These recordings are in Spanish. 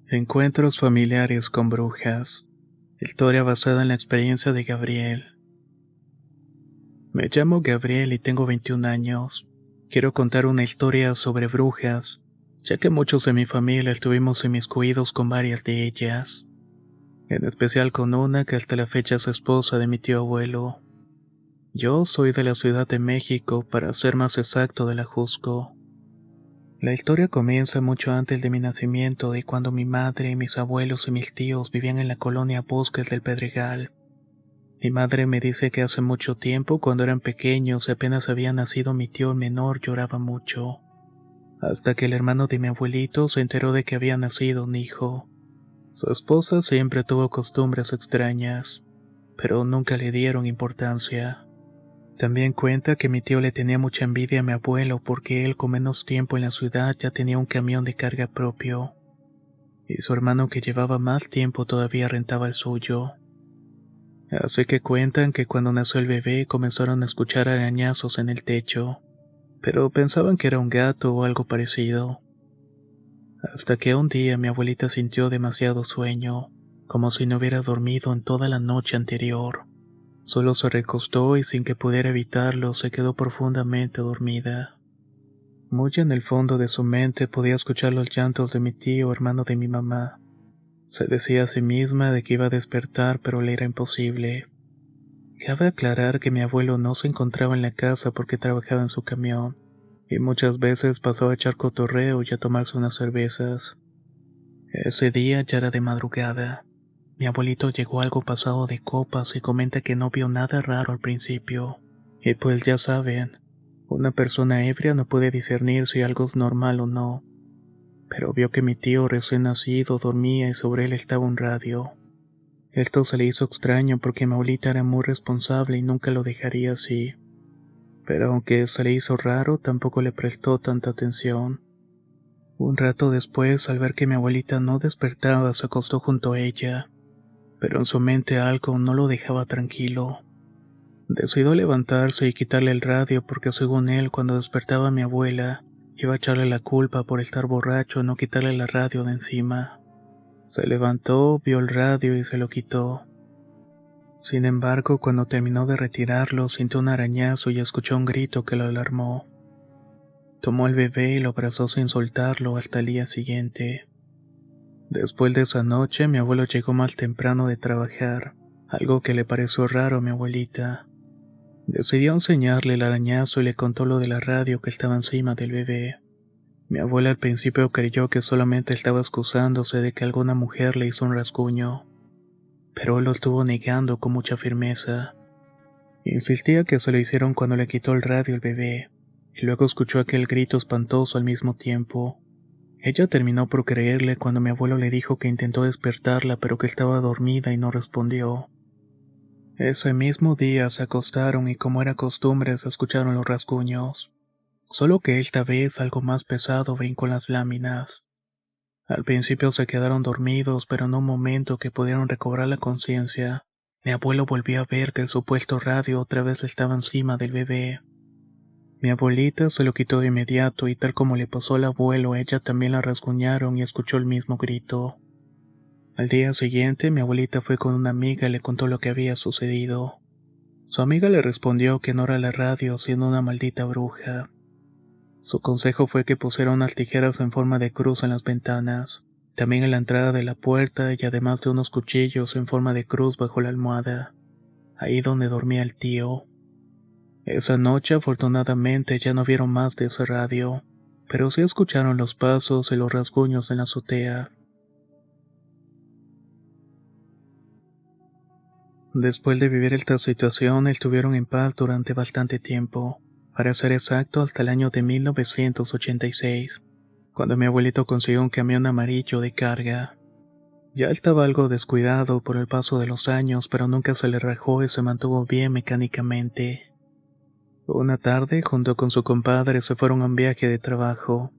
Encuentros familiares con brujas. Historia basada en la experiencia de Gabriel. Me llamo Gabriel y tengo 21 años. Quiero contar una historia sobre brujas, ya que muchos de mi familia estuvimos inmiscuidos con varias de ellas. En especial con una que hasta la fecha es esposa de mi tío abuelo. Yo soy de la Ciudad de México, para ser más exacto de la Jusco. La historia comienza mucho antes de mi nacimiento, de cuando mi madre, mis abuelos y mis tíos vivían en la colonia Bosques del Pedregal. Mi madre me dice que hace mucho tiempo, cuando eran pequeños y apenas había nacido mi tío menor, lloraba mucho. Hasta que el hermano de mi abuelito se enteró de que había nacido un hijo. Su esposa siempre tuvo costumbres extrañas, pero nunca le dieron importancia. También cuenta que mi tío le tenía mucha envidia a mi abuelo porque él, con menos tiempo en la ciudad, ya tenía un camión de carga propio, y su hermano, que llevaba más tiempo, todavía rentaba el suyo. Así que cuentan que cuando nació el bebé comenzaron a escuchar arañazos en el techo, pero pensaban que era un gato o algo parecido. Hasta que un día mi abuelita sintió demasiado sueño, como si no hubiera dormido en toda la noche anterior. Solo se recostó y, sin que pudiera evitarlo, se quedó profundamente dormida. Muy en el fondo de su mente podía escuchar los llantos de mi tío, hermano de mi mamá. Se decía a sí misma de que iba a despertar, pero le era imposible. Cabe aclarar que mi abuelo no se encontraba en la casa porque trabajaba en su camión, y muchas veces pasó a echar cotorreo y a tomarse unas cervezas. Ese día ya era de madrugada. Mi abuelito llegó algo pasado de copas y comenta que no vio nada raro al principio. Y pues ya saben, una persona ebria no puede discernir si algo es normal o no. Pero vio que mi tío recién nacido dormía y sobre él estaba un radio. Esto se le hizo extraño porque mi abuelita era muy responsable y nunca lo dejaría así. Pero aunque se le hizo raro, tampoco le prestó tanta atención. Un rato después, al ver que mi abuelita no despertaba, se acostó junto a ella, pero en su mente algo no lo dejaba tranquilo. Decidió levantarse y quitarle el radio porque, según él, cuando despertaba a mi abuela, iba a echarle la culpa por estar borracho y no quitarle la radio de encima. Se levantó, vio el radio y se lo quitó. Sin embargo, cuando terminó de retirarlo, sintió un arañazo y escuchó un grito que lo alarmó. Tomó al bebé y lo abrazó sin soltarlo hasta el día siguiente. Después de esa noche, mi abuelo llegó más temprano de trabajar, algo que le pareció raro a mi abuelita. Decidió enseñarle el arañazo y le contó lo de la radio que estaba encima del bebé. Mi abuela al principio creyó que solamente estaba excusándose de que alguna mujer le hizo un rasguño, pero él lo estuvo negando con mucha firmeza. Insistía que se lo hicieron cuando le quitó el radio al bebé, y luego escuchó aquel grito espantoso al mismo tiempo. Ella terminó por creerle cuando mi abuelo le dijo que intentó despertarla, pero que estaba dormida y no respondió. Ese mismo día se acostaron y, como era costumbre, se escucharon los rasguños, solo que esta vez algo más pesado brincó en las láminas. Al principio se quedaron dormidos, pero en un momento que pudieron recobrar la conciencia, mi abuelo volvió a ver que el supuesto radio otra vez estaba encima del bebé. Mi abuelita se lo quitó de inmediato y, tal como le pasó al abuelo, ella también la rasguñaron y escuchó el mismo grito. Al día siguiente, mi abuelita fue con una amiga y le contó lo que había sucedido. Su amiga le respondió que no era la radio, sino una maldita bruja. Su consejo fue que pusiera unas tijeras en forma de cruz en las ventanas, también en la entrada de la puerta, y además de unos cuchillos en forma de cruz bajo la almohada, ahí donde dormía el tío. Esa noche, afortunadamente, ya no vieron más de ese radio, pero sí escucharon los pasos y los rasguños en la azotea. Después de vivir esta situación, estuvieron en paz durante bastante tiempo, para ser exacto hasta el año de 1986, cuando mi abuelito consiguió un camión amarillo de carga. Ya estaba algo descuidado por el paso de los años, pero nunca se le rajó y se mantuvo bien mecánicamente. Una tarde, junto con su compadre, se fueron a un viaje de trabajo.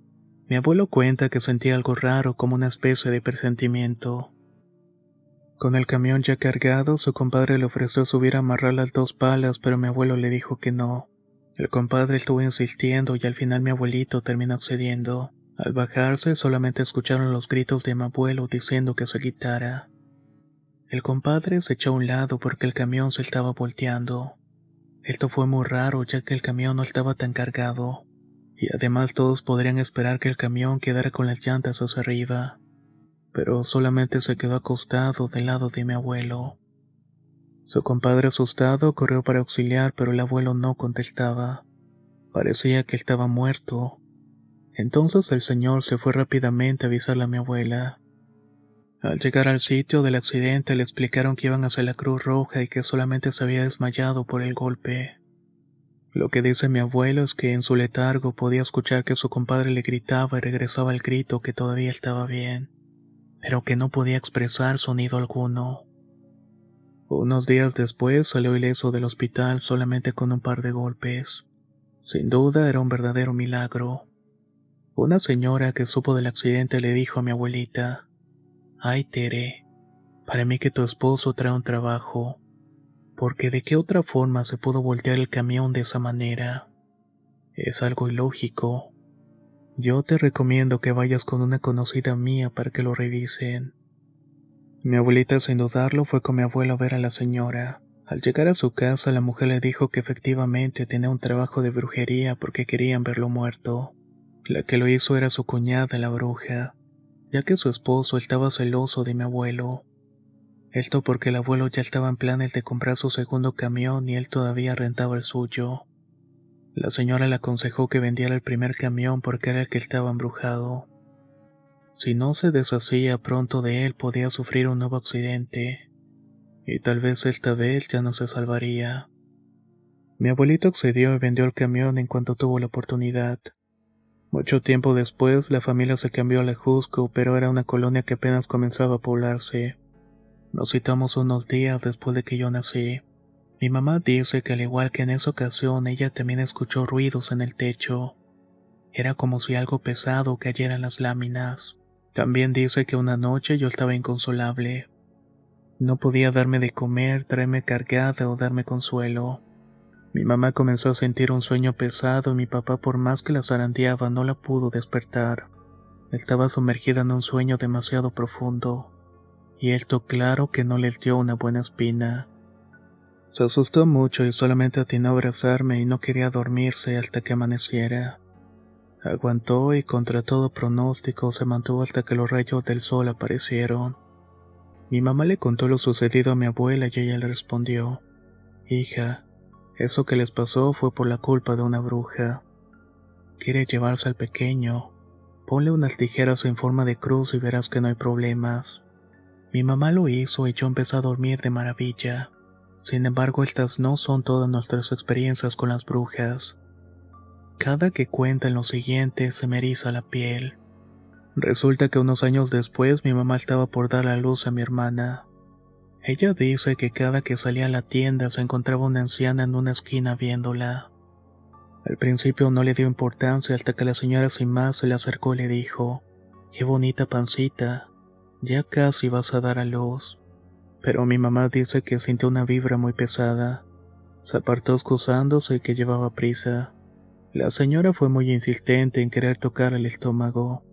Mi abuelo cuenta que sentía algo raro, como una especie de presentimiento. Con el camión ya cargado, su compadre le ofreció subir a amarrar las dos palas, pero mi abuelo le dijo que no. El compadre estuvo insistiendo y al final mi abuelito terminó accediendo, Al bajarse solamente escucharon los gritos de mi abuelo diciendo que se quitara. El compadre se echó a un lado porque el camión se estaba volteando. Esto fue muy raro ya que el camión no estaba tan cargado, y además todos podrían esperar que el camión quedara con las llantas hacia arriba, pero solamente se quedó acostado del lado de mi abuelo. Su compadre asustado corrió para auxiliar, pero el abuelo no contestaba. Parecía que estaba muerto. Entonces el señor se fue rápidamente a avisarle a mi abuela. Al llegar al sitio del accidente le explicaron que iban hacia la Cruz Roja y que solamente se había desmayado por el golpe. Lo que dice mi abuelo es que en su letargo podía escuchar que su compadre le gritaba y regresaba el grito que todavía estaba bien, pero que no podía expresar sonido alguno. Unos días después salió ileso del hospital solamente con un par de golpes. Sin duda era un verdadero milagro. Una señora que supo del accidente le dijo a mi abuelita: «Ay, Tere, para mí que tu esposo trae un trabajo, porque de qué otra forma se pudo voltear el camión de esa manera. Es algo ilógico. Yo te recomiendo que vayas con una conocida mía para que lo revisen». Mi abuelita, sin dudarlo, fue con mi abuelo a ver a la señora. Al llegar a su casa, la mujer le dijo que efectivamente tenía un trabajo de brujería porque querían verlo muerto. La que lo hizo era su cuñada, la bruja, ya que su esposo estaba celoso de mi abuelo. Esto porque el abuelo ya estaba en planes de comprar su segundo camión y él todavía rentaba el suyo. La señora le aconsejó que vendiera el primer camión porque era el que estaba embrujado. Si no se deshacía pronto de él, podía sufrir un nuevo accidente, y tal vez esta vez ya no se salvaría. Mi abuelito accedió y vendió el camión en cuanto tuvo la oportunidad. Mucho tiempo después, la familia se cambió a La Jusco, pero era una colonia que apenas comenzaba a poblarse. Nos citamos unos días después de que yo nací. Mi mamá dice que al igual que en esa ocasión, ella también escuchó ruidos en el techo. Era como si algo pesado cayera en las láminas. También dice que una noche yo estaba inconsolable. No podía darme de comer, traerme cargada o darme consuelo. Mi mamá comenzó a sentir un sueño pesado y mi papá, por más que la zarandeaba, no la pudo despertar. Estaba sumergida en un sueño demasiado profundo, y esto claro que no les dio una buena espina. Se asustó mucho y solamente atinó a abrazarme y no quería dormirse hasta que amaneciera. Aguantó y contra todo pronóstico se mantuvo hasta que los rayos del sol aparecieron. Mi mamá le contó lo sucedido a mi abuela y ella le respondió: «Hija, eso que les pasó fue por la culpa de una bruja. Quiere llevarse al pequeño. Ponle unas tijeras en forma de cruz y verás que no hay problemas». Mi mamá lo hizo y yo empecé a dormir de maravilla. Sin embargo, estas no son todas nuestras experiencias con las brujas. Cada que cuentan lo siguiente se me eriza la piel. Resulta que unos años después mi mamá estaba por dar a luz a mi hermana. Ella dice que cada que salía a la tienda se encontraba una anciana en una esquina viéndola. Al principio no le dio importancia hasta que la señora sin más se le acercó y le dijo: «Qué bonita pancita, ya casi vas a dar a luz». Pero mi mamá dice que sintió una vibra muy pesada. Se apartó excusándose y que llevaba prisa. La señora fue muy insistente en querer tocar el estómago.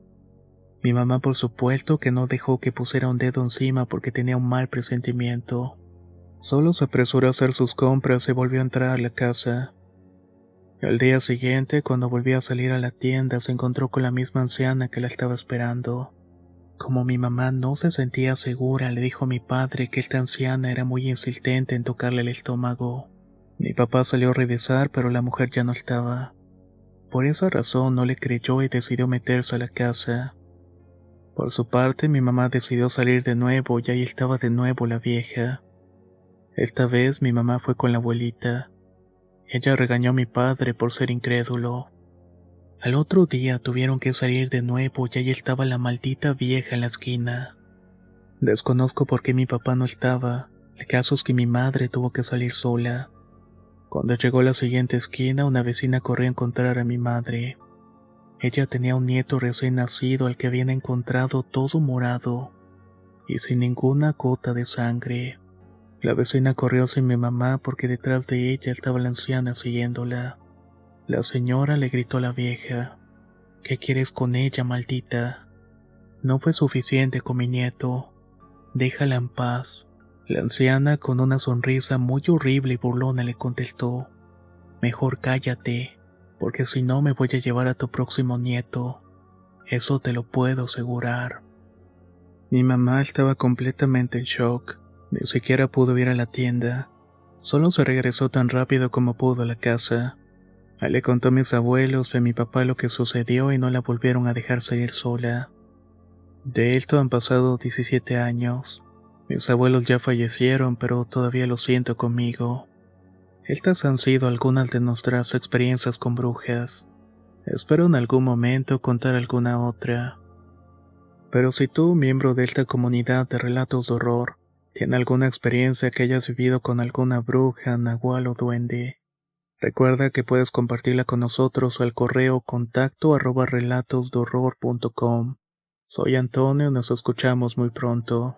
Mi mamá por supuesto que no dejó que pusiera un dedo encima porque tenía un mal presentimiento. Solo se apresuró a hacer sus compras y volvió a entrar a la casa. Al día siguiente, cuando volvió a salir a la tienda, se encontró con la misma anciana que la estaba esperando. Como mi mamá no se sentía segura, le dijo a mi padre que esta anciana era muy insistente en tocarle el estómago. Mi papá salió a revisar, pero la mujer ya no estaba. Por esa razón no le creyó y decidió meterse a la casa. Por su parte, mi mamá decidió salir de nuevo y ahí estaba de nuevo la vieja. Esta vez mi mamá fue con la abuelita. Ella regañó a mi padre por ser incrédulo. Al otro día tuvieron que salir de nuevo y ahí estaba la maldita vieja en la esquina. Desconozco por qué mi papá no estaba. El caso es que mi madre tuvo que salir sola. Cuando llegó a la siguiente esquina, una vecina corrió a encontrar a mi madre. Ella tenía un nieto recién nacido al que habían encontrado todo morado y sin ninguna gota de sangre. La vecina corrió hacia mi mamá porque detrás de ella estaba la anciana siguiéndola. La señora le gritó a la vieja: ¿Qué quieres con ella, maldita? No fue suficiente con mi nieto. Déjala en paz. La anciana, con una sonrisa muy horrible y burlona, le contestó: Mejor cállate, porque si no me voy a llevar a tu próximo nieto. Eso te lo puedo asegurar. Mi mamá estaba completamente en shock. Ni siquiera pudo ir a la tienda. Solo se regresó tan rápido como pudo a la casa. Ahí le contó a mis abuelos y a mi papá lo que sucedió y no la volvieron a dejar salir sola. De esto han pasado 17 años. Mis abuelos ya fallecieron, pero todavía lo siento conmigo. Estas han sido algunas de nuestras experiencias con brujas. Espero en algún momento contar alguna otra. Pero si tú, miembro de esta comunidad de relatos de horror, tienes alguna experiencia que hayas vivido con alguna bruja, nahual o duende, recuerda que puedes compartirla con nosotros al correo contacto@relatosdehorror.com. Soy Antonio y nos escuchamos muy pronto.